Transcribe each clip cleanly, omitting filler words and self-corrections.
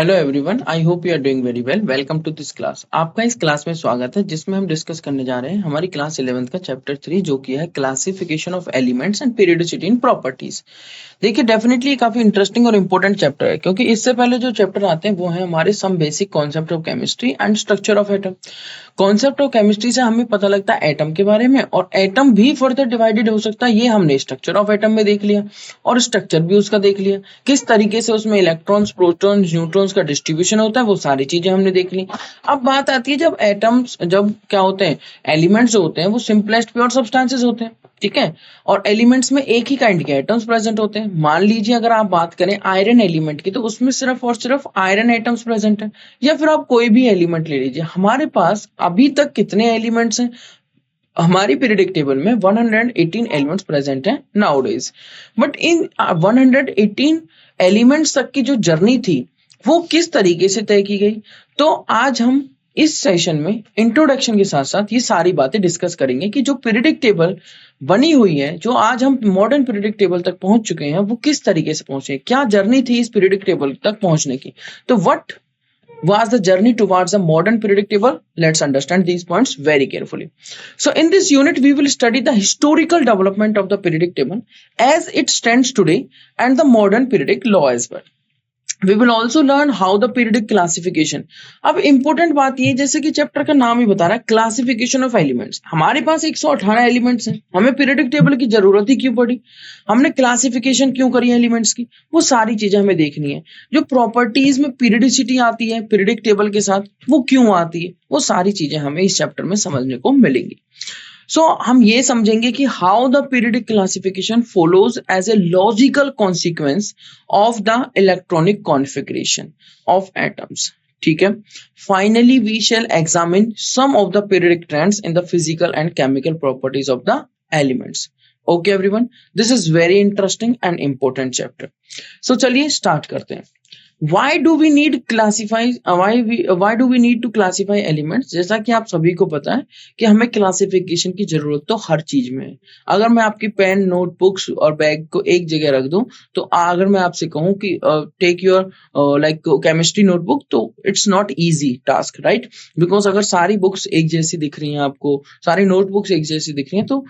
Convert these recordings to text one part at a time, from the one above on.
Hello everyone, I hope you are doing very well. Welcome to this class. आपका इस class में स्वागत है, जिसमें हम डिस्कस करने जा रहे हैं हमारी क्लास 11th का चैप्टर 3, जो कि है classification of elements and periodicity in properties. देखिए, डेफिनेटली काफी इंटरेस्टिंग और इंपॉर्टेंट चैप्टर है, क्योंकि इससे पहले जो चैप्टर आते हैं वो है हमारे some basic concept of chemistry and structure of atom. Concept of chemistry से हमें पता लगता है एटम के बारे में, और एटम भी फर्दर डिवाइडेड हो सकता है, ये हमने स्ट्रक्चर ऑफ एटम में देख लिया, और स्ट्रक्चर भी उसका देख लिया, किस तरीके से उसमें इलेक्ट्रॉन्स, प्रोटॉन्स, न्यूट्रॉन्स का डिस्ट्रीब्यूशन होता है, वो सारी चीजें हमने देख ली। अब बात आती है जब एटम्स, जब क्या होते हैं, एलिमेंट्स जो होते हैं वो सिंपलेस्ट प्योर सब्सटेंसेस होते हैं, ठीक है। और एलिमेंट्स में एक ही काइंड के एटम्स प्रेजेंट होते हैं। मान लीजिए अगर आप बात करें आयरन एलिमेंट की, तो उसमें सिर्फ और सिर्फ आयरन एटम्स प्रेजेंट है। या फिर आप कोई भी एलिमेंट ले लीजिए, हमारे पास अभी तक कितने एलिमेंट्स हैं? हमारी पीरियोडिक टेबल में 118 एलिमेंट्स प्रेजेंट हैं नाउडेज। बट इन 118 एलिमेंट्स तक की जो जर्नी थी वो किस तरीके से तय की गई? तो आज हम इस सेशन में इंट्रोडक्शन के साथ साथ ये सारी बातें डिस्कस करेंगे कि जो पीरियोडिक टेबल बनी हुई है, जो आज हम मॉडर्न पीरियोडिक टेबल तक पहुंच चुके हैं, वो किस तरीके से पहुंचे, क्या जर्नी थी इस पीरियोडिक टेबल तक पहुंचने की। तो what was the journey towards a modern periodic table? Let's understand these points very carefully. So in this unit, we will study the historical development of the periodic table as it stands today and the modern periodic law as well. We will also learn how the periodic classification. अब important बात ये, जैसे कि chapter का नाम ही बता रहा है, क्लासिफिकेशन ऑफ एलिमेंट्स। हमारे पास 118 एलिमेंट्स हैं, हमें पीरियोडिक टेबल की जरूरत ही क्यों पड़ी, हमने क्लासिफिकेशन क्यों करी एलिमेंट्स की, वो सारी चीजें हमें देखनी है। जो प्रॉपर्टीज में पीरियोडिसिटी आती है पीरियोडिक टेबल के साथ, वो क्यों आती है, वो सारी चीजें हमें इस चैप्टर में समझने को मिलेंगी। सो हम ये समझेंगे कि how the periodic classification follows as a logical consequence of the electronic configuration of atoms, ठीक है। Finally we shall examine some of the periodic trends in the physical and chemical properties of the elements. Okay everyone, this is very interesting and important chapter. So चलिए start करते हैं। Why do we need to classify elements? जैसा कि आप सभी को पता है कि हमें क्लासिफिकेशन की जरूरत तो हर चीज में है। अगर मैं आपकी पेन, नोटबुक्स और बैग को एक जगह रख दूं, तो अगर मैं आपसे कहूं कि take your like chemistry notebook, तो it's not easy task, right? Because अगर सारी बुक्स एक जैसी दिख रही हैं आपको, सारी नोटबुक्स एक जैसी दिख रही हैं, तो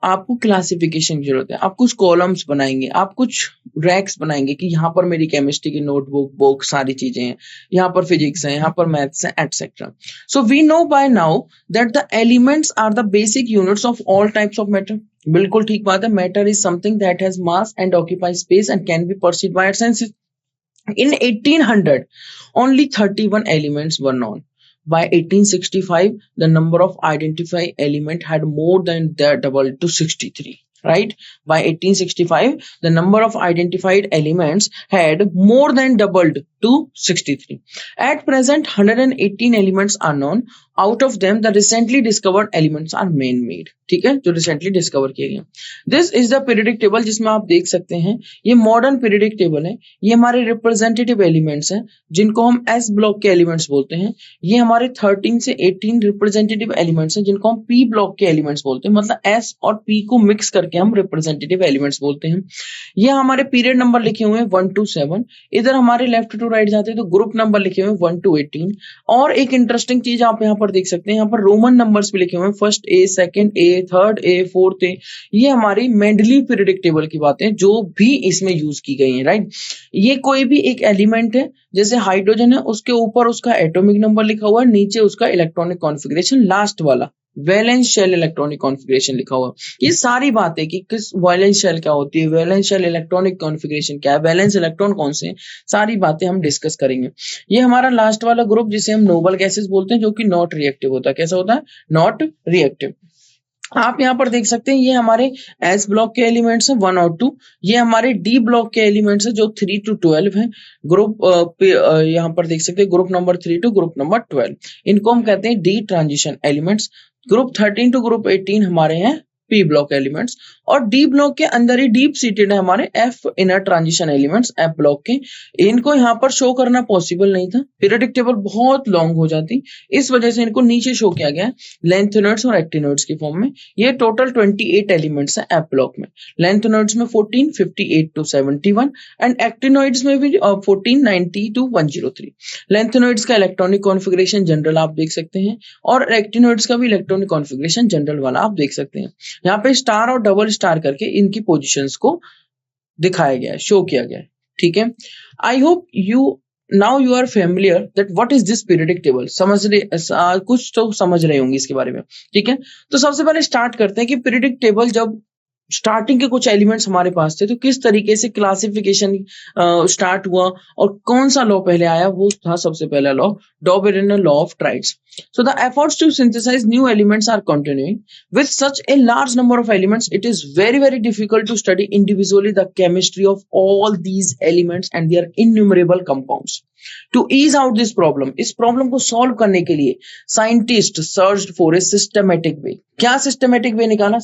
आपको क्लासिफिकेशन की जरूरत है। आप कुछ कॉलम्स बनाएंगे, आप कुछ रैक्स बनाएंगे कि यहाँ पर मेरी केमिस्ट्री की नोटबुक, बुक, सारी चीजें हैं, यहाँ पर फिजिक्स है, यहाँ पर मैथ्स है, etcetera. So we know by now that the elements are the basic units of all types of matter. बिल्कुल ठीक बात है। Matter is something that has mass and occupy space and can be perceived by our senses. In 1800, only 31 elements were known. By 1865, the number of identified element had more than doubled to 63. Right? By 1865, the number of identified elements had more than doubled to 63. At present, 118 elements are known. Out of them, the recently discovered elements are man-made. ठीक है, जो recently discover किए गए। This is the periodic table, जिसमें आप देख सकते हैं ये मॉडर्न पीरियोडिक टेबल है। ये हमारे रिप्रेजेंटेटिव एलिमेंट्स हैं, जिनको हम एस ब्लॉक के एलिमेंट्स बोलते हैं। ये हमारे 13 से 18 रिप्रेजेंटेटिव एलिमेंट्स हैं, जिनको हम पी ब्लॉक के एलिमेंट्स बोलते हैं। मतलब एस और पी को मिक्स करके हम रिप्रेजेंटेटिव एलिमेंट्स बोलते हैं। ये हमारे पीरियड नंबर लिखे हुए हैं 1 to 7। इधर हमारे लेफ्ट टू राइट जाते हैं तो ग्रुप नंबर लिखे हुए हैं 1 to 18। और एक इंटरेस्टिंग चीज आप यहाँ पर देख सकते हैं, यहाँ पर रोमन नंबर्स भी लिखे हुए हैं, first A, second A, third A, fourth A. ये हमारी मेंडली पीरियोडिक टेबल की बातें जो भी इसमें यूज की गई हैं, राइट? ये कोई भी एक एलिमेंट है, जैसे हाइड्रोजन है, उसके ऊपर उसका एटॉमिक नंबर लिखा हुआ है, नीचे उसका इलेक्ट्रॉनिक कॉन्फ़िगरेशन, लास्ट वाला वैलेंस शेल इलेक्ट्रॉनिक कॉन्फ़िगरेशन लिखा हुआ। ये सारी बातें कि किस वैलेंस शेल क्या होती है, वैलेंस शेल इलेक्ट्रॉनिक कॉन्फ़िगरेशन क्या है, वैलेंस इलेक्ट्रॉन कौन से हैं, सारी बातें हम डिस्कस करेंगे। ये हमारा लास्ट वाला ग्रुप, जिसे हम नोबल गैसेस बोलते हैं, जो कि नॉट रिएक्टिव होता है। कैसा होता है? Not reactive. आप यहाँ पर देख सकते हैं ये हमारे एस ब्लॉक के एलिमेंट्स हैं 1 और 2। ये हमारे डी ब्लॉक के एलिमेंट्स हैं जो 3 to 12 हैं। ग्रुप यहाँ पर देख सकते हैं group number 3 to group number 12। इनको हम कहते हैं D transition elements. Group 13 to group 18 हमारे हैं पी ब्लॉक एलिमेंट्स, और डी ब्लॉक के अंदर ही डीप सीटेड है हमारे F inner transition elements F block के। इनको यहाँ पर शो करना पॉसिबल नहीं था, पीरियोडिक टेबल बहुत लॉन्ग हो जाती, इस वजह से इनको नीचे शो किया गया है लेंथेनॉइड्स और एक्टिनॉइड्स की फॉर्म में। ये टोटल 28 एलिमेंट्स है एफ ब्लॉक में, लेंथेनॉइड्स में 14, 58 to 71 एंड एक्टिनॉइड्स में भी 14, 90 to 103। लेंथेनॉइड्स का इलेक्ट्रॉनिक कॉन्फ़िगरेशन जनरल आप देख सकते हैं, और एक्टिनॉइड्स का भी इलेक्ट्रॉनिक कॉन्फ़िगरेशन जनरल वाला आप देख सकते हैं। यहाँ पे स्टार और डबल स्टार करके इनकी पोजीशंस को दिखाया गया है, शो किया गया है, ठीक है। I hope now you are familiar that what is this periodic table, समझ रहे कुछ तो समझ रहे होंगे इसके बारे में, ठीक है। तो सबसे पहले स्टार्ट करते हैं कि पीरियोडिक टेबल जब स्टार्टिंग के कुछ एलिमेंट्स हमारे पास थे तो किस तरीके से क्लासिफिकेशन स्टार्ट हुआ और कौन सा लॉ पहले आया, वो था सबसे पहला law, Dobereiner law of triads. So the efforts to synthesize new elements are continuing. With such a large number of elements, it is very difficult to study individually the chemistry of all these elements and their innumerable compounds. To ease out this problem, इस problem को solve करने के लिए scientist searched for a systematic way. क्या systematic way निकाला?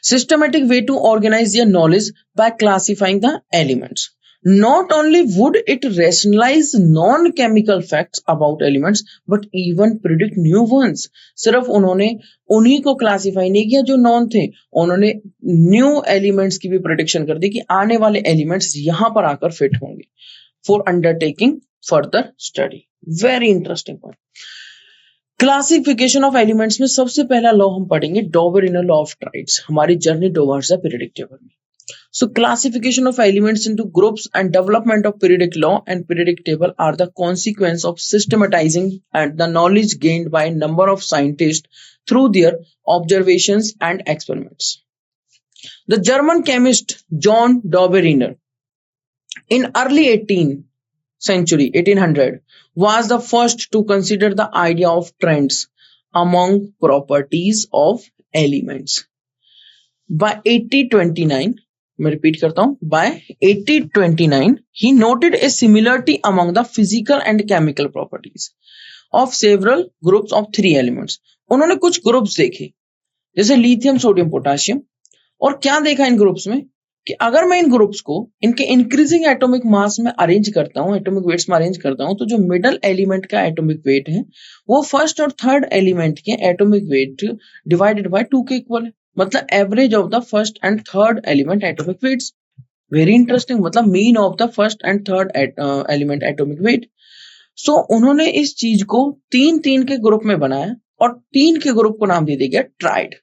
systematic way to organize their knowledge by classifying the elements. Not only would it rationalize non-chemical facts about elements, but even predict new ones. सिर्फ उन्होंने उन्हीं को classify नहीं किया जो non थे, उन्होंने न्यू एलिमेंट्स की भी प्रेडिक्शन कर दी कि आने वाले एलिमेंट्स यहां पर आकर फिट होंगे for undertaking further study. Very interesting point. Classification of elements में सबसे पहला लॉ हम पढ़ेंगे डॉबेरिनर लॉ ऑफ ट्राइड्स, हमारी journey towards the periodic table में। So classification of elements into groups and development of periodic law and periodic table are the consequence of systematizing and the knowledge gained by a number of scientists through their observations and experiments. The German chemist John Dobereiner in early 18th century, 1800, was the first to consider the idea of trends among properties of elements. By 1829, मैं repeat करता हूं, by 1829 he noted a similarity among the physical and chemical properties of several groups of three elements. उन्होंने कुछ groups देखे जैसे lithium, sodium, potassium, और क्या देखा इन ग्रुप्स में कि अगर मैं इन ग्रुप्स को इनके इंक्रीजिंग एटॉमिक मास में अरेंज करता हूं, एटॉमिक वेट्स में अरेंज करता हूं, तो जो मिडल एलिमेंट का एटॉमिक वेट है वो फर्स्ट और थर्ड एलिमेंट के एटॉमिक वेट डिवाइडेड बाय 2 के इक्वल है, मतलब average of the first and third element atomic weights. Very interesting, मतलब mean of the first and third element atomic weight. So उन्होंने इस चीज को 3 के ग्रुप में बनाया और 3 के ग्रुप को नाम दे दिया गया ट्राइड,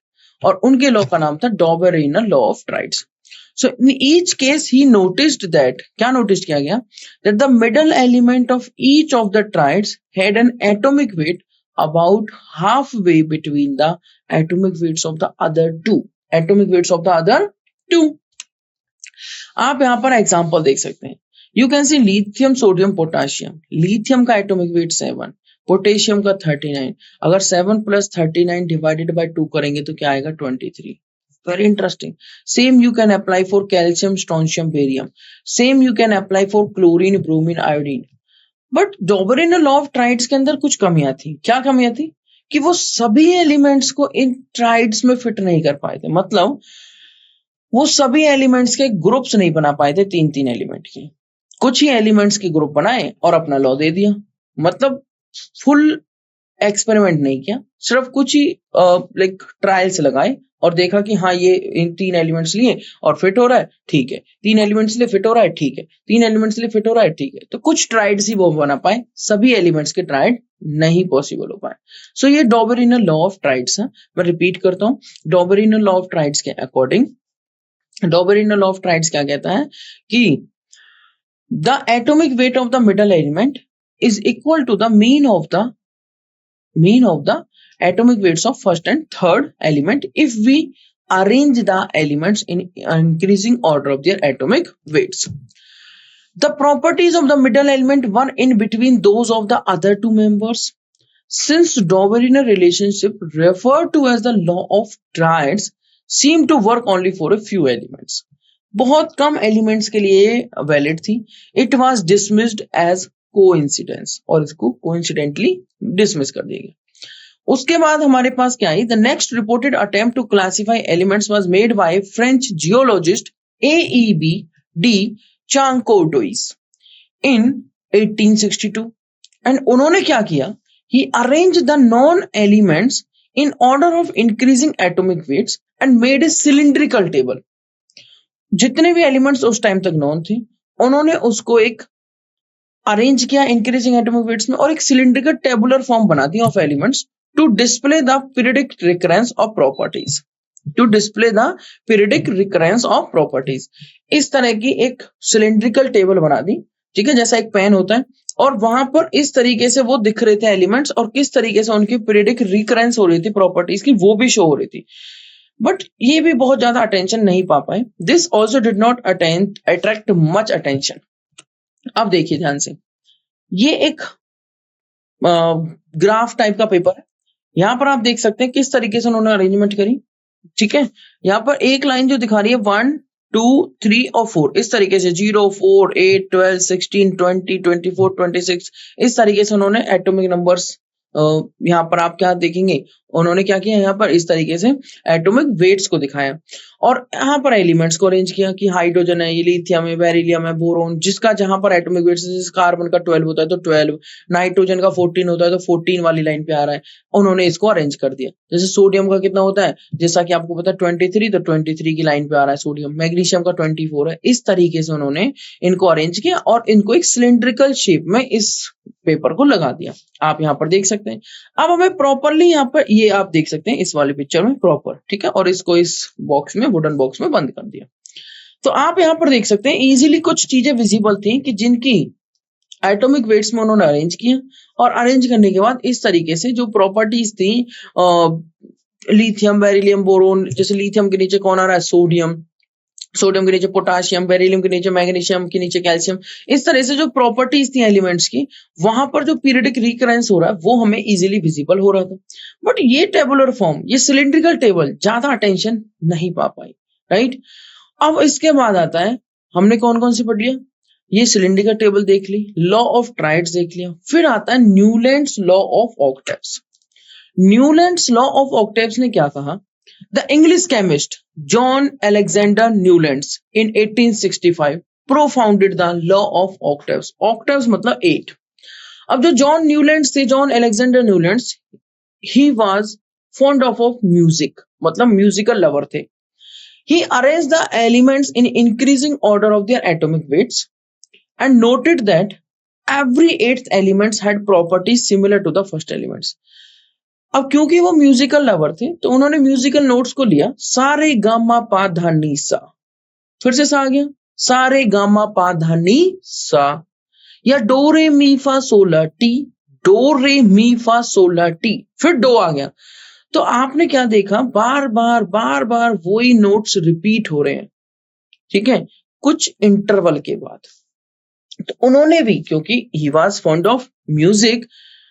और उनके लॉ का नाम था Dobereiner law of triads. So in each case he noticed that, क्या नोटिस किया गया, that the middle element of each of the triads had an atomic weight about halfway between the atomic weights of the other two. Atomic weights of the other two. आप यहाँ पर example देख सकते हैं। You can see lithium, sodium, potassium. Lithium का atomic wait 7, potassium का 39। अगर 7 + 39 divided by 2 करेंगे तो क्या आएगा? 23। Very interesting. Same you can apply for calcium, strontium, barium. Same you can apply for chlorine, bromine, iodine. But Dobereiner law of triads के अंदर कुछ कमियां थी। क्या कमियां थी? कि वो सभी एलिमेंट्स को इन ट्राइड्स में फिट नहीं कर पाए थे, मतलब वो सभी एलिमेंट्स के ग्रुप्स नहीं बना पाए थे 3 एलिमेंट के। कुछ ही एलिमेंट्स के ग्रुप बनाए और अपना लॉ दे दिया, मतलब फुल एक्सपेरिमेंट नहीं किया, सिर्फ कुछ ही लाइक ट्रायल्स लगाए और देखा कि हाँ ये इन 3 एलिमेंट्स लिए और फिट हो रहा है, ठीक है, 3 एलिमेंट्स लिए फिट हो रहा है, ठीक है, 3 एलिमेंट्स लिए फिट हो रहा है, ठीक है। तो कुछ ट्राइड्स ही वो बना पाए, सभी एलिमेंट्स के ट्राइड नहीं पॉसिबल हो पाए। सो ये डॉबेरिनर लॉ ऑफ ट्राइड्स है। मैं रिपीट करता हूँ, डॉबेरिनर लॉ ऑफ ट्राइड्स के according Dobereiner law of triads क्या कहता है कि the atomic weight of the middle element is equal to the mean of the atomic weights of first and third element if we arrange the elements in increasing order of their atomic weights. The properties of the middle element were in between those of the other two members. Since Dobereiner relationship referred to as the law of triads seem to work only for a few elements. बहुत कम elements के लिए valid थी। It was dismissed as coincidence, और इसको coincidentally dismiss कर दिया गया। उसके बाद हमारे पास क्या आई, the next reported attempt to classify elements was made by French geologist AEB de Chancourtois in 1862 and उन्होंने क्या किया, he arranged the known elements in order of increasing atomic weights and made a cylindrical table. जितने भी elements उस time तक non थे उन्होंने उसको एक अरेंज किया इंक्रीजिंग एटॉमिक वेट्स में और एक सिलिंड्रिकल टेबुलर फॉर्म बना दिया of elements to display the periodic recurrence of properties, to display the periodic recurrence of properties. इस तरह की एक सिलिंड्रिकल टेबल बना दी, ठीक है, जैसा एक पेन होता है, और वहां पर इस तरीके से वो दिख रहे थे एलिमेंट्स और किस तरीके से उनकी पीरियडिक रिकरेंस हो रही थी प्रॉपर्टीज की, वो भी शो हो रही थी। बट ये भी बहुत ज्यादा अटेंशन नहीं पा पाए। This also did not attract much attention. अब देखिए ध्यान से, ये एक ग्राफ टाइप का पेपर है। यहां पर आप देख सकते हैं किस तरीके से उन्होंने अरेंजमेंट करी, ठीक है। यहाँ पर एक लाइन जो दिखा रही है 1 2 3 और 4, इस तरीके से 0 4 8 12 16 20 24 26, इस तरीके से उन्होंने एटॉमिक नंबर्स, यहाँ पर आप क्या देखेंगे, उन्होंने क्या किया, यहाँ पर इस तरीके से एटॉमिक वेट्स को दिखाया और यहाँ पर एलिमेंट्स को अरेंज किया कि हाइड्रोजन है, ये लिथियम है, बेरिलियम है, बोरोन, जिसका जहां पर एटॉमिक वेट्स, जैसे कार्बन का 12 होता है तो 12, नाइट्रोजन का 14 होता है तो 14 वाली लाइन पे आ रहा है, उन्होंने इसको अरेंज कर दिया। जैसे सोडियम का कितना होता है, जैसा कि आपको पता है 23, तो 23 की लाइन पे आ रहा है सोडियम। मैग्नीशियम का 24 है। इस तरीके से उन्होंने इनको अरेंज किया और इनको एक सिलिंड्रिकल शेप में इस पेपर को लगा दिया, आप यहाँ पर देख सकते हैं। अब हमें प्रॉपरली यहाँ पर ये आप देख सकते हैं इस वाले पिक्चर में प्रॉपर, ठीक है, और इसको इस बॉक्स में, वुडन बॉक्स में बंद कर दिया। तो आप यहाँ पर देख सकते हैं इजीली कुछ चीजें विजिबल थी कि जिनकी एटॉमिक वेट्स में उन्होंने अरेंज किया और अरेंज करने के बाद इस तरीके से जो प्रॉपर्टीज थी, लिथियम, बेरिलियम, बोरोन, जैसे लिथियम के नीचे कौन आ रहा है, सोडियम, सोडियम के नीचे पोटाशियम, बेरिलियम के नीचे मैग्नीशियम, के नीचे कैल्शियम, इस तरह से जो प्रॉपर्टीज थी एलिमेंट्स की, वहां पर जो पीरियडिक रिकरेंस हो रहा है वो हमें इजीली विजिबल हो रहा था। बट ये टेबुलर फॉर्म, ये सिलिंड्रिकल टेबल ज्यादा अटेंशन नहीं पा पाई, राइट। अब इसके बाद आता है, हमने कौन कौन सी पढ़ लिया, ये सिलिंड्रिकल टेबल देख ली, लॉ ऑफ ट्राइड्स देख लिया, फिर आता है Newlands law of octaves. Newlands law of octaves ने क्या कहा, The English chemist John Alexander Newlands in 1865 propounded the law of octaves. Octaves मतलब 8। अब जो जॉन न्यूलैंड्स थे, John Alexander Newlands, he was fond of music, मतलब musical lover थे। He arranged the elements in increasing order of their atomic weights and noted that every eighth element had properties similar to the first elements. अब क्योंकि वो musical lover थे तो उन्होंने musical notes को लिया, सारे गामा पा धा नी सा, फिर से सा आ गया, सारे गामा पा धा नी सा, या डो रे मी फा सोला टी, डो रे मी फा सोला टी, फिर डो आ गया। तो आपने क्या देखा, बार बार वही नोट्स रिपीट हो रहे हैं, ठीक है, कुछ इंटरवल के बाद। तो उन्होंने भी, क्योंकि he was fond of music,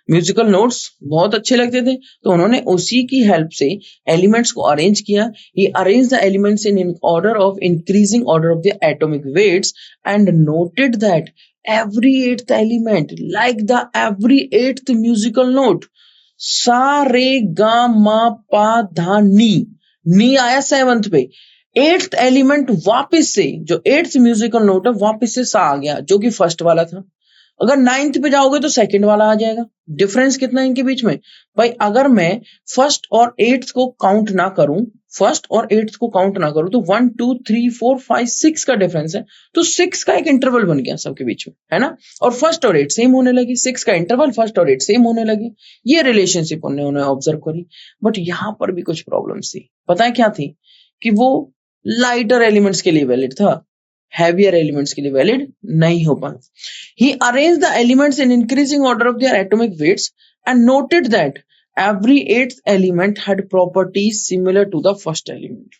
musical notes बहुत अच्छे लगते थे, तो उन्होंने उसी की हेल्प से एलिमेंट्स को अरेंज किया। He arrange the elements in order of increasing order of the atomic weights and noted that every eighth element, like the every eighth musical note, सा रे गा मा पा धा नी आया 7th पे, 8th एलिमेंट वापस से, जो 8th म्यूजिकल नोट है वापस से सा आ गया, जो कि फर्स्ट वाला था। अगर 9th पे जाओगे तो सेकंड वाला आ जाएगा। डिफरेंस कितना है इनके बीच में भाई, अगर मैं फर्स्ट और 8th को काउंट ना करूं, फर्स्ट और 8th को काउंट ना करूं, तो 1 2 3 4 5 6 का डिफरेंस है, तो 6 का एक इंटरवल बन गया सबके बीच में, है ना। और फर्स्ट और 8 सेम होने लगी, 6 का इंटरवल, फर्स्ट और 8 सेम होने लगे। ये रिलेशनशिप उन्होंने ऑब्जर्व करी। बट यहां पर भी कुछ प्रॉब्लम्स थी। पता है क्या थी, कि वो लाइटर एलिमेंट्स के लिए वैलिड था, हैवियर एलिमेंट्स के लिए वैलिड नहीं हो पाया। He arranged the elements in increasing order of their atomic weights and noted that every eighth element had properties similar to the first element.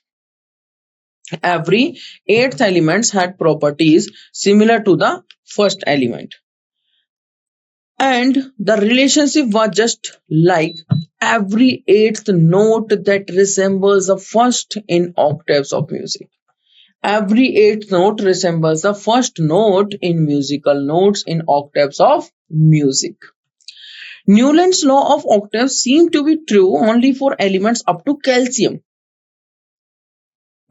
Every eighth elements had properties similar to the first element. And the relationship was just like every eighth note that resembles the first in octaves of music. Every eighth note resembles the first note in musical notes in octaves of music. Newland's law of octaves seemed to be true only for elements up to calcium.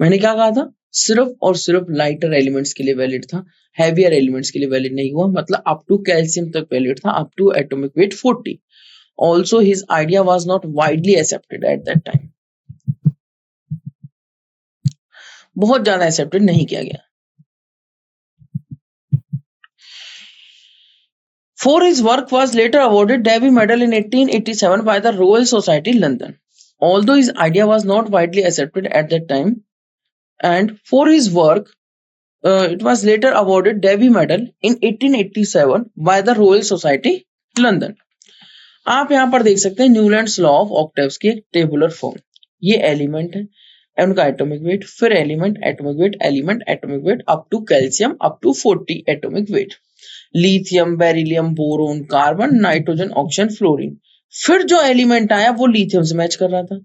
मैंने क्या कहा था, सिर्फ और सिर्फ lighter elements के लिए valid था, हैवियर एलिमेंट्स के लिए वैलिड नहीं हुआ, मतलब अप टू कैल्शियम तक वैलिड था, up to atomic weight 40. Also his idea was not widely accepted at that time. बहुत ज्यादा एक्सेप्टेड नहीं किया गया. For his work was later awarded Davy Medal in 1887 by the Royal Society, London. Although his idea was not widely accepted at that time, and for his work, it was later awarded Davy Medal in 1887 by the Royal Society, London. आप यहाँ पर देख सकते हैं Newlands law of octaves की एक tabular form. ये element है, उनका एटॉमिक वेट, फिर element, atomic weight, element, atomic weight up to calcium up to 40 atomic weight, lithium, beryllium, boron, carbon, nitrogen, oxygen, fluorine. फिर जो एलिमेंट आया वो लिथियम से मैच कर रहा था,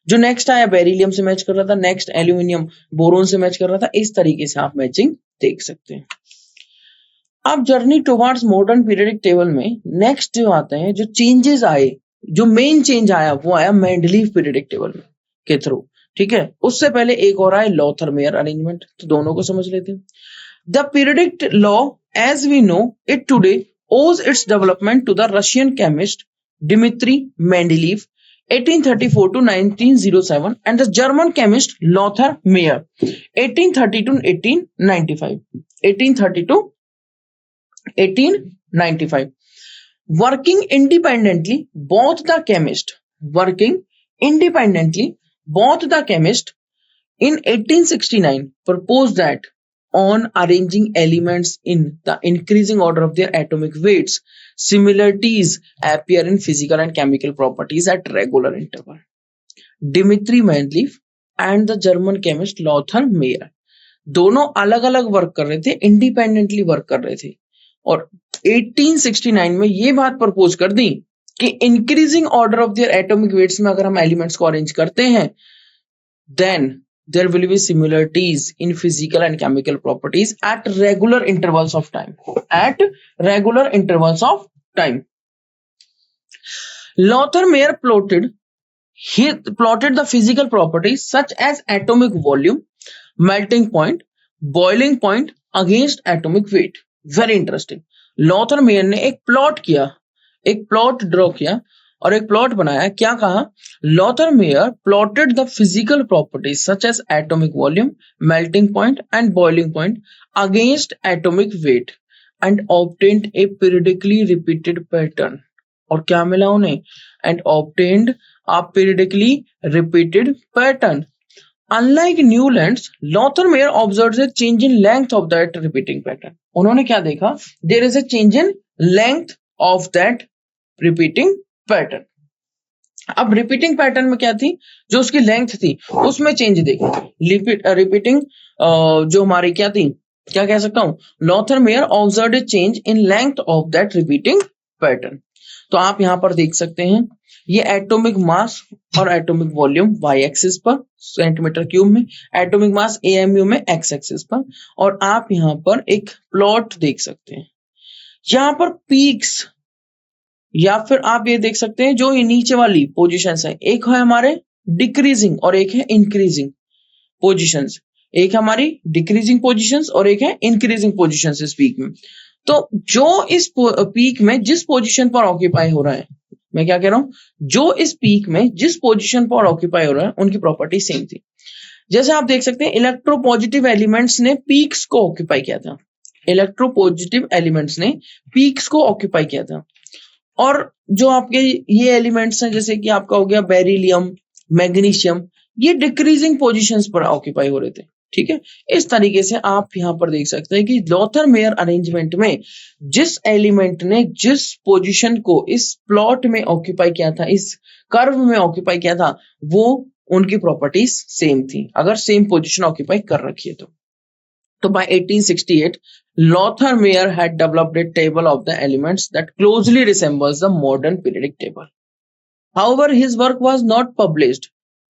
जो नेक्स्ट आया बेरिलियम से मैच कर रहा था, नेक्स्ट एल्यूमिनियम बोरोन से मैच कर रहा था. इस तरीके से आप मैचिंग देख सकते हैं. अब journey towards modern periodic table में नेक्स्ट जो आते हैं, जो चेंजेस आए, जो मेन चेंज आया वो आया मेंडलीव पीरियडिक टेबल में के थ्रू. ठीक है, उससे पहले एक और आया लॉथर-मेयर अरेंजमेंट. तो दोनों को समझ लेते हैं. The periodic law as we know it today owes its development to the Russian chemist Dmitry Mendeleev 1834 to 1907 and the German chemist Lothar Meyer 1830 to 1895. 1830 to 1895. Working independently, both the chemist in 1869 proposed that on arranging elements in the increasing order of their atomic weights, similarities appear in physical and chemical properties at regular interval. Dmitry Mendeleev and the German chemist Lothar Meyer दोनों अलग अलग work कर रहे थे, independently work कर रहे थे, और 1869 में ये बात प्रपोज कर दी कि increasing order of their atomic weights में अगर हम एलिमेंट्स को अरेंज करते हैं, then there will be similarities in physical and chemical properties at regular intervals of time. Lothar Meyer plotted the physical properties such as atomic volume, melting point, boiling point against atomic weight. Very interesting. Lothar Meyer ने एक plot draw किया और एक plot बनाया. क्या कहा? Lothar Meyer plotted the physical properties such as atomic volume, melting point and boiling point against atomic weight and obtained a periodically repeated pattern. और क्या मिला उन्हें? And obtained a periodically repeated pattern. Unlike Newlands, Lothar Meyer observed a change in length of that repeating pattern. उन्होंने क्या देखा? There is a change in length of that repeating pattern. अब repeating pattern में क्या थी? जो उसकी length थी उसमें चेंज देखी. रिपीटिंग जो हमारी क्या थी, क्या कह सकता हूं, Lothar mayor observed A change in length of that repeating pattern. तो आप यहां पर देख सकते हैं ये एटॉमिक मास और एटॉमिक वॉल्यूम वाई एक्सिस पर सेंटीमीटर क्यूब में, एटॉमिक मास एएमयू में एक्स एक्सिस पर, और आप यहां पर एक प्लॉट देख सकते हैं. यहां पर पीक्स या फिर आप ये देख सकते हैं जो ये नीचे वाली पोजीशंस है, एक है हमारे डिक्रीजिंग और एक है इंक्रीजिंग पोजीशंस. एक हमारी डिक्रीजिंग पोजीशंस और एक है इंक्रीजिंग पोजीशंस इस पीक में. तो जो इस पीक में जिस पोजीशन पर ऑक्यूपाई हो रहा है, मैं क्या कह रहा हूं, जो इस पीक में जिस पोजीशन पर ऑक्यूपाई हो रहा है उनकी प्रॉपर्टी सेम थी. जैसे आप देख सकते हैं इलेक्ट्रोपॉजिटिव एलिमेंट्स ने पीक्स को ऑक्यूपाई किया था. इलेक्ट्रोपॉजिटिव एलिमेंट्स ने पीक्स को ऑक्यूपाई किया था. और जो आपके ये एलिमेंट्स हैं जैसे कि आपका हो गया बेरिलियम, मैग्नीशियम, ये डिक्रीजिंग पोजीशंस पर ऑक्यूपाई हो रहे थे. ठीक है, इस तरीके से आप यहां पर देख सकते हैं कि लॉथर मेयर अरेंजमेंट में जिस एलिमेंट ने जिस पोजीशन को इस प्लॉट में ऑक्यूपाई किया था, इस कर्व में ऑक्यूपाई किया था, वो उनकी प्रॉपर्टीज सेम थी अगर सेम पोजीशन ऑक्यूपाई कर रखी है तो. So by 1868, Lothar Meyer had developed a table of the elements that closely resembles the modern periodic table. However, his work was not published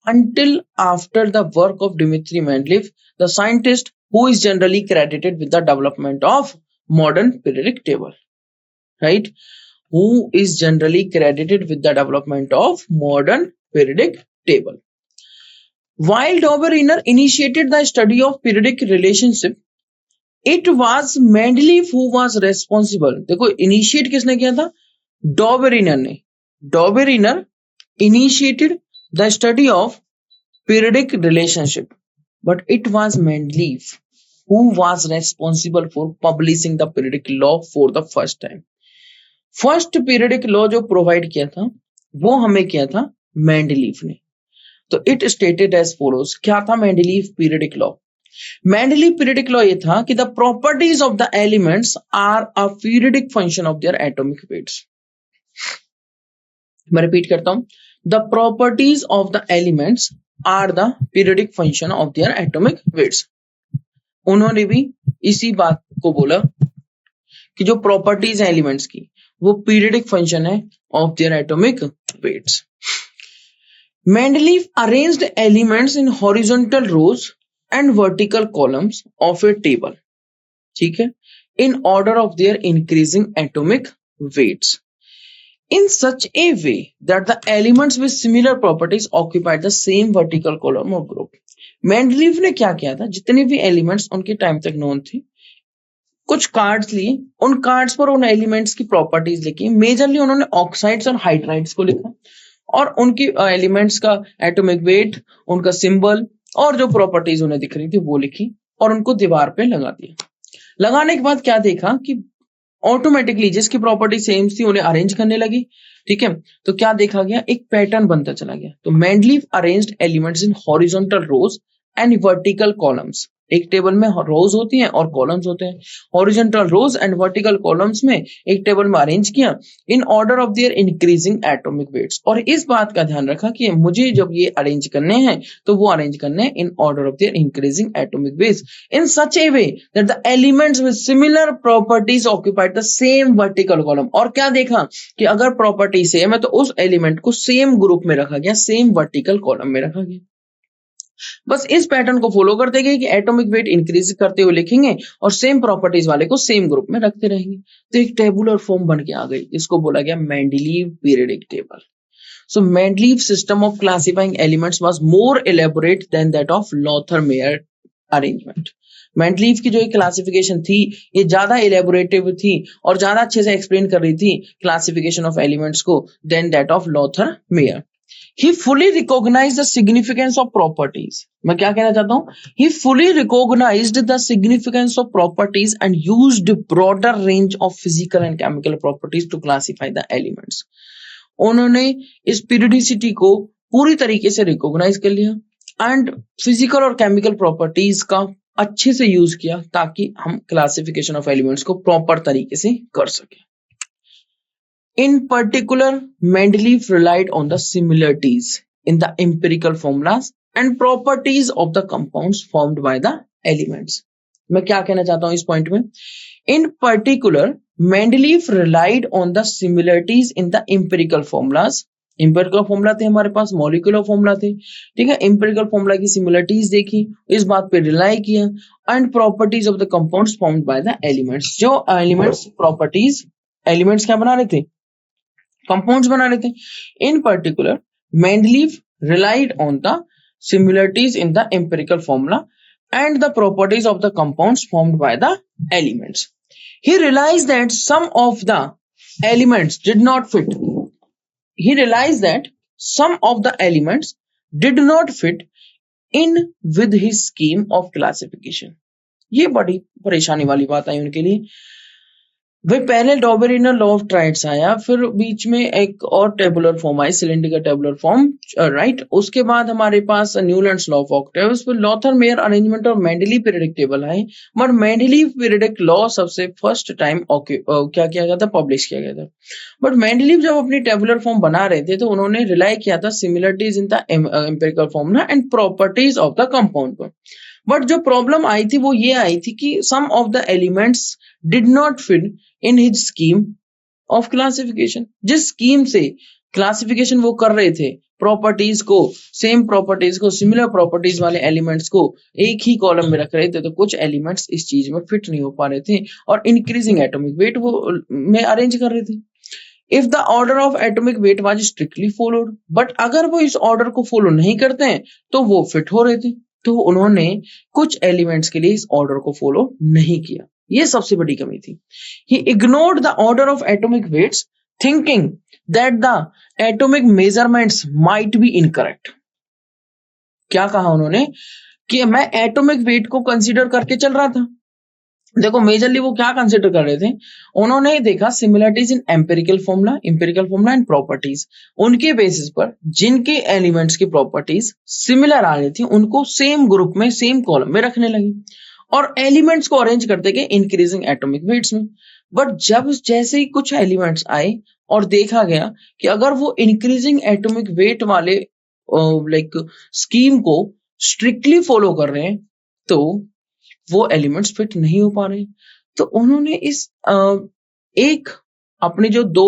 until after the work of Dmitry Mendeleev, the scientist who is generally credited with the development of modern periodic table. Right? who is generally credited with the development of modern periodic table. While Dauberiner initiated the study of periodic relationship, it was Mendeleev who was responsible. देखो initiate किसने किया था? डॉबेरिनर ने. डॉबेरिनर initiated the study of periodic relationship, but it was Mendeleev who was responsible for publishing the periodic law for the first time. First periodic law जो provide किया था वो हमें किया था मेंडलीव ने. तो इट स्टेटेड एज फॉलोज. क्या था Mendeleev periodic law? Mendeleev periodic law ये था कि the properties of the elements are a periodic function of their atomic weights. मैं रिपीट करता हूं. The properties of the elements are the periodic function of their atomic weights. उन्होंने भी इसी बात को बोला कि जो प्रॉपर्टीज है एलिमेंट्स की वो पीरियडिक फंक्शन है of their atomic weights. Mendeleev arranged elements in horizontal rows and vertical columns of a table. ठीक है, in order of their increasing atomic weights, in such a way that the elements with similar properties occupied the same vertical column or group. Mendeleev ने क्या किया था? जितने भी elements उनके time तक नोन थी, कुछ कार्ड्स लिए, उन कार्ड्स पर उन एलिमेंट्स की प्रॉपर्टीज लिखी. मेजरली उन्होंने ऑक्साइड्स और हाइड्राइड्स को लिखा और उनकी एलिमेंट्स का एटॉमिक वेट, उनका सिंबल और जो प्रॉपर्टीज उन्हें दिख रही थी वो लिखी और उनको दीवार पे लगा दिया. लगाने के बाद क्या देखा कि ऑटोमेटिकली जिसकी प्रॉपर्टी सेम थी उन्हें अरेंज करने लगी. ठीक है, तो क्या देखा गया? एक पैटर्न बनता चला गया. तो Mendeleev arranged elements in horizontal rows and vertical columns. एक टेबल में रोज होती हैं और कॉलम्स होते हैं. Horizontal rows and vertical columns में एक टेबल में अरेंज किया in order of their increasing atomic weights. और इस बात का ध्यान रखा कि मुझे जब ये अरेंज करने हैं तो वो अरेंज करने हैं in order of their increasing atomic weights in such a way that the elements with similar properties occupied the same vertical column. और क्या देखा कि अगर प्रॉपर्टी सेम है तो उस एलिमेंट को सेम ग्रुप में रखा गया, सेम वर्टिकल कॉलम में रखा गया. बस इस पैटर्न को फॉलो करते गए कि एटॉमिक वेट इंक्रीज करते हुए लिखेंगे और सेम प्रॉपर्टीज वाले को सेम ग्रुप में रखते रहेंगे. तो एक टेबुलर फॉर्म बन के आ गई. इसको बोला गया Mendeleev periodic table. So Mendeleev system of classifying elements was more elaborate than that of Lothar Meyer arrangement. Mendeleev की जो एक क्लासिफिकेशन थी ये ज्यादा एलेबोरेटिव थी और ज्यादा अच्छे से एक्सप्लेन कर रही थी क्लासिफिकेशन ऑफ एलिमेंट्स को than that of Lothar Meyer. He fully recognized the significance of properties. मैं क्या कहना चाहता हूं? He fully recognized the significance of properties and used broader range of physical and chemical properties to classify the elements. उन्होंने इस periodicity को पूरी तरीके से रिकॉग्नाइज कर लिया एंड फिजिकल और केमिकल प्रॉपर्टीज का अच्छे से यूज किया ताकि हम क्लासिफिकेशन ऑफ एलिमेंट्स को प्रॉपर तरीके से कर सकें. In particular, Mendeleev relied on the similarities in the empirical formulas and properties of the compounds formed by the elements. मैं क्या कहना चाहता हूं इस पॉइंट में? In particular, Mendeleev relied on the similarities in the empirical formulas. Empirical formula थे हमारे पास, molecular formula थे. ठीक है, empirical formula की similarities देखी, इस बात पे rely किया and properties of the compounds formed by the elements. जो elements properties, elements क्या बना रहे थे? कंपाउंड्स बना रहे थे. इन particular Mendeleev relied on the similarities in the empirical formula and the properties of the compounds formed by the elements. He realized that some of the elements did not fit. He realized that some of the elements did not fit in with his scheme of classification. ये बड़ी परेशानी वाली बात आई उनके लिए. वे पहले डॉबेरिनर law of triads आया, फिर बीच में एक और tabular form I, cylindrical tabular form, right. उसके बाद हमारे पास न्यूलैंड्स लॉ ऑफ ऑक्टेव्स, फिर लॉथर-मेयर अरेंजमेंट और मेंडलीव पीरियडिक टेबल आए. बट मेंडलीव पीरियडिक लॉ सबसे फर्स्ट टाइम क्या किया गया था? पब्लिश किया गया था. बट मेंडलीव जब अपनी टेबुलर फॉर्म बना रहे थे तो उन्होंने रिलाई किया था similarities in the empirical formula and properties of the compound पर. बट जो प्रॉब्लम आई थी वो ये आई थी कि some of the elements did not fit in his scheme of classification. जिस स्कीम से क्लासिफिकेशन वो कर रहे थे, प्रॉपर्टीज को, सेम प्रॉपर्टीज को, सिमिलर प्रॉपर्टीज वाले एलिमेंट्स को एक ही कॉलम में रख रहे थे, तो कुछ एलिमेंट्स इस चीज में फिट नहीं हो पा रहे थे और इंक्रीजिंग एटॉमिक वेट वो में अरेंज कर रहे थे. If the order of atomic weight was strictly followed, but अगर वो इस ऑर्डर को फॉलो नहीं करते हैं तो वो फिट हो रहे थे। तो उन्होंने कुछ एलिमेंट्स के लिए इस ऑर्डर को फॉलो नहीं किया, ये सबसे बड़ी कमी थी। He ignored the order of atomic weights thinking that the atomic measurements might be incorrect. क्या कहा उन्होंने कि मैं एटॉमिक वेट को कंसीडर करके चल रहा था। देखो मेजरली वो क्या कंसिडर कर रहे थे, उन्होंने देखा similarities in empirical formula and properties. उनके बेसिस पर जिनके एलिमेंट्स की प्रॉपर्टीज सिमिलर आ रही थी उनको सेम ग्रुप में सेम कॉलम में रखने लगे और एलिमेंट्स को अरेंज करते गए इंक्रीजिंग एटॉमिक वेट्स में। बट जब जैसे ही कुछ एलिमेंट्स आए और देखा गया कि अगर वो इंक्रीजिंग एटॉमिक वेट वाले लाइक स्कीम को स्ट्रिक्टली फॉलो कर रहे हैं तो वो एलिमेंट्स फिट नहीं हो पा रहे। तो उन्होंने इस एक अपने जो दो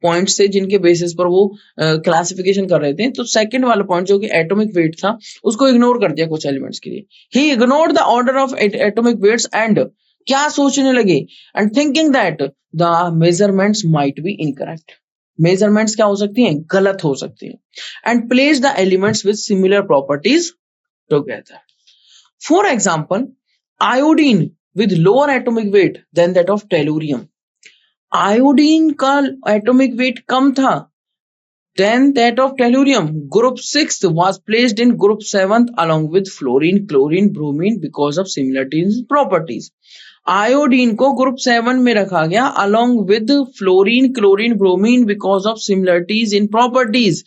पॉइंट्स थे जिनके बेसिस पर वो क्लासिफिकेशन कर रहे थे, तो सेकंड वाला पॉइंट जो कि एटॉमिक वेट था उसको इग्नोर कर दिया कुछ एलिमेंट्स के लिए। He ignored the order of atomic weights and क्या सोचने लगे, and thinking that the measurements might be incorrect. Measurements क्या हो सकती हैं, गलत हो सकती हैं। And place the elements with similar properties together. For example iodine with lower atomic weight than that of tellurium. Iodine का एटॉमिक वेट कम था than that of tellurium. Group 6 was placed in group 7 along with fluorine, chlorine, bromine because of similarities in properties. Iodine को group 7 में रखा गया along with fluorine, chlorine, bromine because of similarities in properties.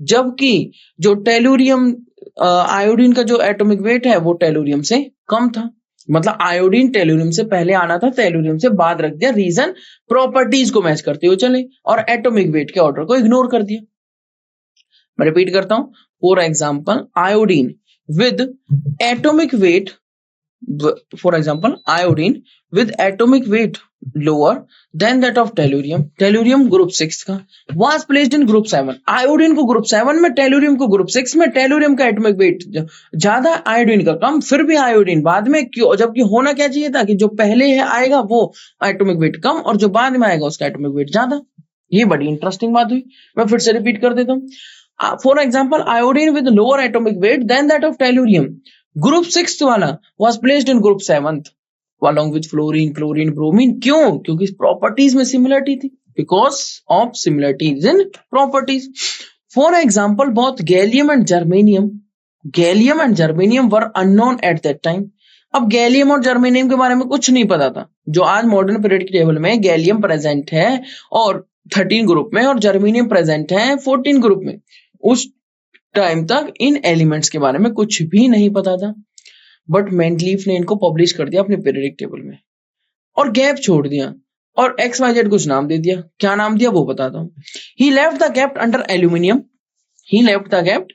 जबकि जो tellurium iodine का जो atomic weight है वो टेलुरियम से कम था। मतलब आयोडीन टेलुरियम से पहले आना था, टेलुरियम से बाद रख दिया। रीजन प्रॉपर्टीज को मैच करते हुए चले और एटॉमिक वेट के ऑर्डर को इग्नोर कर दिया। मैं रिपीट करता हूं, for example iodine with atomic weight, for example iodine with atomic weight lower than that of tellurium, tellurium group 6 का was placed in group 7। Iodine को ग्रुप 7 में, टेलुरियम को ग्रुप 6 में। टेलुरियम का एटॉमिक वेट ज्यादा, iodine का कम, फिर भी आयोडीन बाद में क्यों, जबकि होना क्या चाहिए था कि जो पहले है आएगा वो एटॉमिक वेट कम और जो बाद में आएगा उसका एटॉमिक वेट ज्यादा। ये बड़ी इंटरेस्टिंग बात हुई। मैं फिर से रिपीट कर देता हूँ, for example iodine with lower atomic weight than that of tellurium, group 6 वाला was placed in group 7th along with fluorine, chlorine, bromine. क्यों? क्योंकि प्रॉपर्टीज में सिमिलरिटी थी, because of similarities in properties. For example, both gallium and germanium were unknown at that time. अब gallium और germanium के बारे में कुछ नहीं पता था। जो आज मॉडर्न पीरियडिक टेबल में गैलियम प्रेजेंट है और 13 ग्रुप में और जर्मेनियम प्रेजेंट है 14 ग्रुप में, उस टाइम तक इन एलिमेंट्स के बारे में कुछ भी नहीं पता था। बट मेंडलीफ ने इनको पब्लिश कर दिया अपने पीरियडिक टेबल में और गैप छोड़ दिया और XYZ कुछ नाम दे दिया। क्या नाम दिया वो बताता हूं। He left the gap under aluminium, he left the gap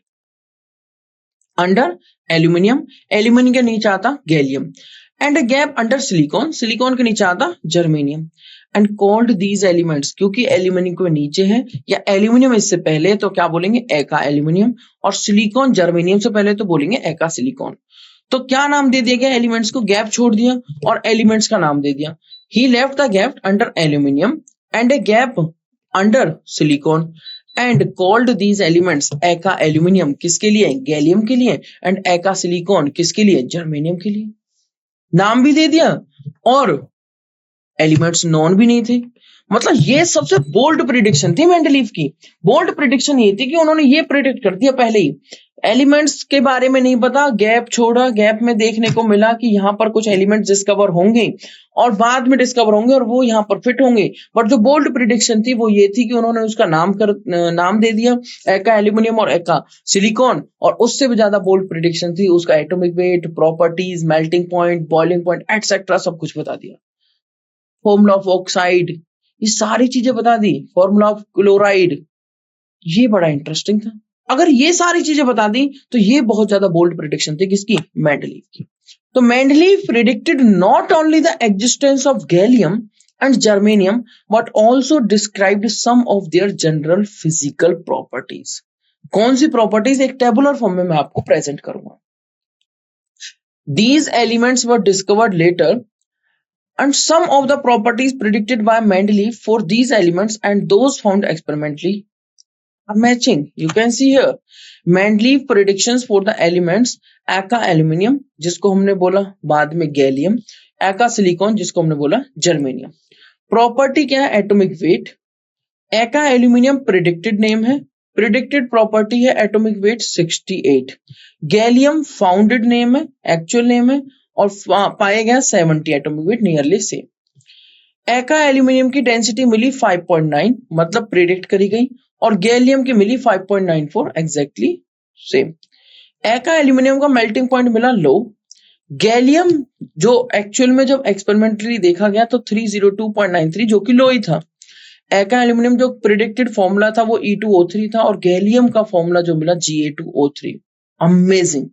under aluminium, aluminium के नीचे आता gallium, and a gap under silicon, silicon के नीचे आता germanium, and called these elements, क्योंकि एल्यूमिनियम के नीचे है या एल्यूमिनियम इससे पहले तो क्या बोलेंगे, एका एल्यूमिनियम, और सिलिकॉन जर्मेनियम से पहले तो बोलेंगे एका सिलिकॉन। तो क्या नाम दे दिया गया, एलिमेंट्स को गैप छोड़ दिया और एलिमेंट्स का नाम दे दिया। He left the gap under aluminium and a gap under silicon and called these elements एका एल्यूमिनियम, किसके लिए, गैलियम के लिए, एंड एका सिलिकॉन किसके लिए, जर्मेनियम के लिए। नाम भी दे दिया और एलिमेंट्स नॉन भी नहीं थे। मतलब ये सबसे बोल्ड प्रिडिक्शन थी मेंडलीफ की। बोल्ड प्रिडिक्शन ये थी कि उन्होंने ये प्रिडिक्ट कर दिया पहले ही, एलिमेंट्स के बारे में नहीं पता, गैप छोड़ा, गैप में देखने को मिला कि यहाँ पर कुछ एलिमेंट्स डिस्कवर होंगे और बाद में डिस्कवर होंगे और वो यहाँ पर फिट होंगे। बट जो बोल्ड प्रिडिक्शन थी वो ये थी कि उन्होंने उसका नाम दे दिया एका एल्यूमिनियम और एका सिलिकॉन, और उससे भी ज्यादा बोल्ड प्रिडिक्शन थी उसका atomic weight, properties, melting point, boiling point etcetera सब कुछ बता दिया। फॉर्मूला ऑफ ऑक्साइड, ये सारी चीजें बता दी, फॉर्मूला ऑफ क्लोराइड, ये बड़ा इंटरेस्टिंग था। अगर ये सारी चीजें बता दी तो ये बहुत ज्यादा बोल्ड प्रिडिक्शन थी किसकी, मेंडलीफ की। तो Mendeleev predicted not only the existence of gallium and germanium but also described some of their general physical properties. कौन सी प्रॉपर्टीज, एक टेबुलर फॉर्म में मैं आपको प्रेजेंट करूंगा। These elements were discovered later and some of the properties predicted by Mendeleev for these elements and those found experimentally are matching. You can see here Mendeleev predictions for the elements एका aluminium जिसको हमने बोला बाद में gallium, एका silicon जिसको हमने बोला जर्मेनियम। प्रॉपर्टी क्या है? Atomic weight. एका एल्यूमिनियम प्रिडिक्टेड नेम है, प्रिडिक्टेड प्रॉपर्टी है atomic weight 68। Gallium founded name है, एक्चुअल नेम है, और पाया गया 70 एटॉमिक वेट, नियरली सेम। एका एल्यूमिनियम की डेंसिटी मिली 5.9 मतलब प्रिडिक्ट करी गई, और गैलियम की मिली 5.94 एग्जैक्टली सेम। एका एल्यूमिनियम का मेल्टिंग पॉइंट मिला लो, गैलियम जो एक्चुअल में जब एक्सपेरिमेंटली देखा गया तो 302.93 जो कि लो ही था। एका एल्यूमिनियम जो प्रिडिक्टेड फॉर्मूला था वो E2O3 था, और गैलियम का फॉर्मूला जो मिला Ga2O3। अमेजिंग।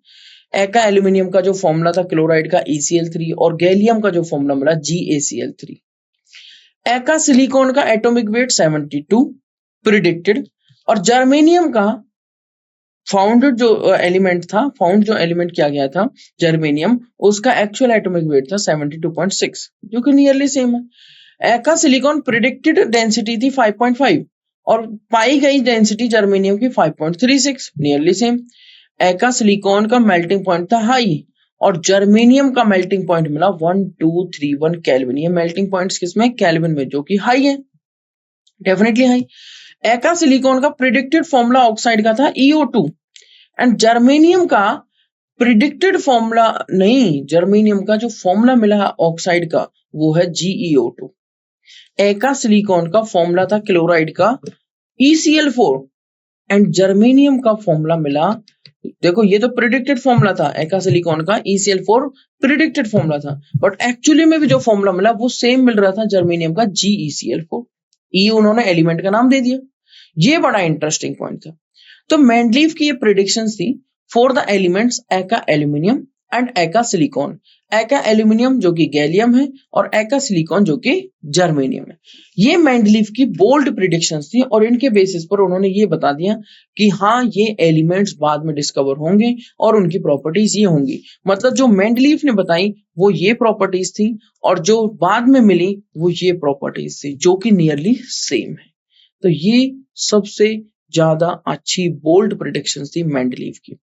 एका एल्यूमिनियम का जो फॉर्मूला था क्लोराइड का ECl3, और गैलियम का जो फॉर्मूला मिला GaCl3। एका सिलिकॉन का एटॉमिक वेट 72 प्रिडिक्टेड, और जर्मेनियम का फाउंडेड जो एलिमेंट था, फाउंड जो एलिमेंट किया गया था जर्मेनियम, उसका एक्चुअल एटॉमिक वेट था 72.6 जो कि नियरली सेम है। एका सिलिकॉन प्रिडिक्टेड डेंसिटी थी 5.5 और पाई गई डेंसिटी जर्मेनियम की 5.36, नियरली सेम। एका सिलिकॉन का मेल्टिंग पॉइंट था हाई, और जर्मेनियम का मेल्टिंग पॉइंट मिला 1231 केल्विन। ये मेल्टिंग पॉइंट्स किसमें? केल्विन में, जो कि हाई है, डेफिनेटली हाई। एका सिलिकॉन का प्रिडिक्टेड फॉर्मूला ऑक्साइड का था EO2, एंड जर्मेनियम का प्रिडिक्टेड फॉर्मूला नहीं, जर्मेनियम का जो फॉर्मूला मिला ऑक्साइड का वो है GeO2। एका सिलिकॉन का फॉर्मूला था क्लोराइड का ECl4, एंड जर्मेनियम का फॉर्मूला मिला, देखो ये तो प्रिडिक्टेड फॉर्मूला था, एका सिलिकॉन का ECl4 प्रिडिक्टेड फॉर्मूला था, बट एक्चुअली में भी जो फॉर्मूला मिला वो सेम मिल रहा था जर्मेनियम का GeCl4। ई उन्होंने एलिमेंट का नाम दे दिया। ये बड़ा इंटरेस्टिंग पॉइंट था। तो मेंडलीव की ये प्रेडिक्शंस थी फॉर द एलिमेंट्स एका एल्यूमिनियम एंड एका सिलिकॉन। एका एल्यूमिनियम जो कि गैलियम है, और एका सिलिकॉन जो कि जर्मेनियम है। ये मेंडलीव की बोल्ड प्रेडिक्शंस थी, और इनके बेसिस पर उन्होंने ये बता दिया कि हाँ ये एलिमेंट्स बाद में डिस्कवर होंगे और उनकी प्रॉपर्टीज ये होंगी। मतलब जो मेंडलीव ने बताई वो ये प्रॉपर्टीज थी, और जो बाद में मिली वो ये प्रॉपर्टीज थी, जो कि नियरली सेम है। तो ये सबसे ज्यादा अच्छी बोल्ड प्रेडिक्शंस थी मेंडलीव की।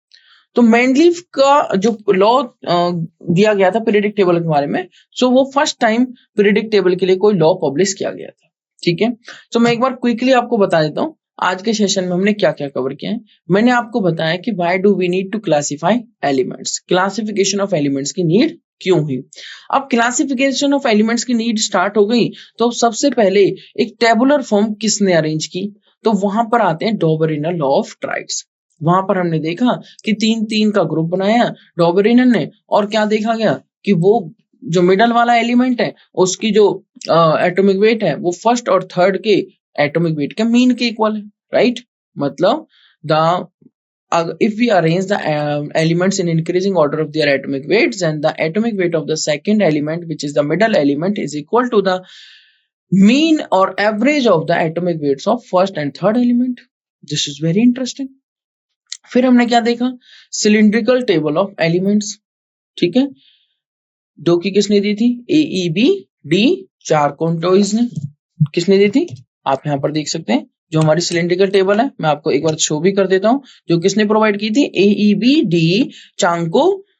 तो मेंडलीव का जो लॉ दिया गया था पीरियोडिक टेबल के बारे में, सो वो फर्स्ट टाइम पीरियोडिक टेबल के लिए कोई लॉ पब्लिश किया गया था। ठीक है, तो मैं एक बार क्विकली आपको बता देता हूँ आज के सेशन में हमने क्या क्या कवर किया है। मैंने आपको बताया कि why do we need to classify elements, classification of elements की नीड क्यों हुई। अब क्लासिफिकेशन ऑफ एलिमेंट्स की नीड स्टार्ट हो गई, तो सबसे पहले एक टेबुलर फॉर्म किसने अरेंज की? तो वहां पर आते हैं डॉबरिनर लॉ ऑफ ट्राइड्स। वहां पर हमने देखा कि 3-3 का ग्रुप बनाया डॉबरिनर ने, और क्या देखा गया कि वो जो मिडल वाला एलिमेंट है उसकी जो एटॉमिक वेट है वो फर्स्ट और थर्ड के एटॉमिक वेट के मीन के इक्वल है, राइट। मतलब the if we arrange the elements in increasing order of their atomic weights, and the atomic weight of the second element, which is the middle element, is equal to the mean or average of the atomic weights of first and third element. This is very interesting. फिर हमने क्या देखा? Cylindrical table of elements. ठीक है, जो कि किसने दी थी? AEB-D चारकोंटोइज ने। किसने दी थी? आप यहाँ पर देख सकते हैं जो हमारी सिलिंड्रिकल टेबल है, मैं आपको एक बार शो भी कर देता हूँ, जो किसने प्रोवाइड की थी? AEB-D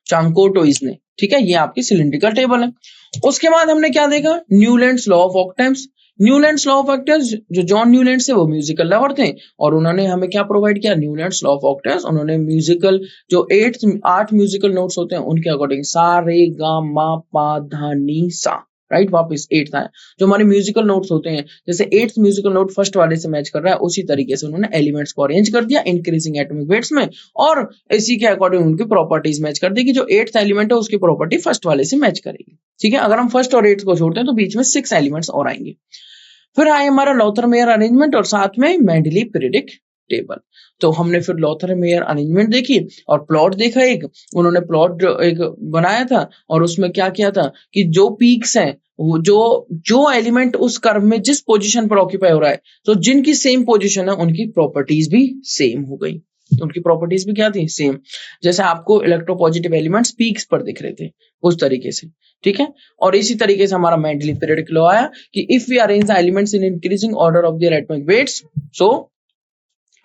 चांकोटोइज ने। ठीक है, ये आपकी सिलिंड्रिकल टेबल है। उसके बाद हमने क्या देखा? Newlands law of octaves. Newlands law of octaves, जो जॉन न्यूलैंड्स थे वो म्यूजिकल लवर थे, और उन्होंने हमें क्या प्रोवाइड किया? Newlands law of octaves. उन्होंने म्यूजिकल जो 8 म्यूजिकल नोट्स होते हैं उनके अकॉर्डिंग सा रे गा मा पा धा नी सा, राइट, वापस 8 था। जो हमारे म्यूजिकल नोट्स होते हैं, जैसे 8th म्यूजिकल नोट फर्स्ट वाले से मैच कर रहा है, उसी तरीके से उन्होंने एलिमेंट्स को अरेंज कर दिया इंक्रीजिंग एटॉमिक वेट्स में, और इसी के अकॉर्डिंग उनकी प्रॉपर्टीज मैच कर दी कि जो 8th एलिमेंट है उसकी प्रॉपर्टी फर्स्ट वाले से मैच करेगी। ठीक है, अगर हम फर्स्ट और 8th को छोड़ते हैं तो बीच में 6 एलिमेंट्स और आएंगे। फिर आए हमारा लॉथर मेयर अरेंजमेंट, और साथ में मेंडलीव पीरियोडिक टेबल। तो हमने फिर लॉथर मेयर अरेंजमेंट देखी और प्लॉट देखा। एक उन्होंने प्लॉट एक बनाया था, और उसमें क्या किया था कि जो पीक्स हैं, वो जो एलिमेंट उस कर्व में जिस पोजीशन पर ऑक्यूपाई हो रहा है, तो जिनकी सेम पोजीशन है उनकी प्रॉपर्टीज भी सेम हो गई। उनकी प्रॉपर्टीज भी क्या थी, सेम। जैसे आपको इलेक्ट्रोपॉजिटिव एलिमेंट्स पीक्स पर दिख रहे थे उस तरीके से, ठीक है। और इसी तरीके से हमारा मेंडली पीरियोडिक लॉ आया कि if we arrange the elements in increasing order of their atomic weights, so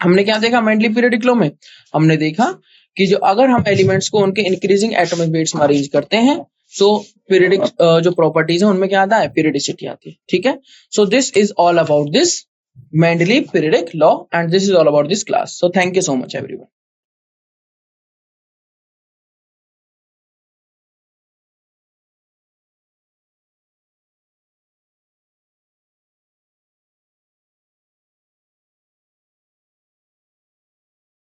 हमने क्या देखा मेंडली पीरियोडिक लॉ में, हमने देखा कि जो अगर हम एलिमेंट्स को उनके इंक्रीजिंग एटॉमिक वेट्स में अरेंज करते हैं, सो पीरियोडिक जो प्रॉपर्टीज है उनमें क्या आता है, पीरियोडिसिटी आती है, ठीक है। So this is all about this Mendeleev periodic law, and this is all about this class. So thank you so much everyone.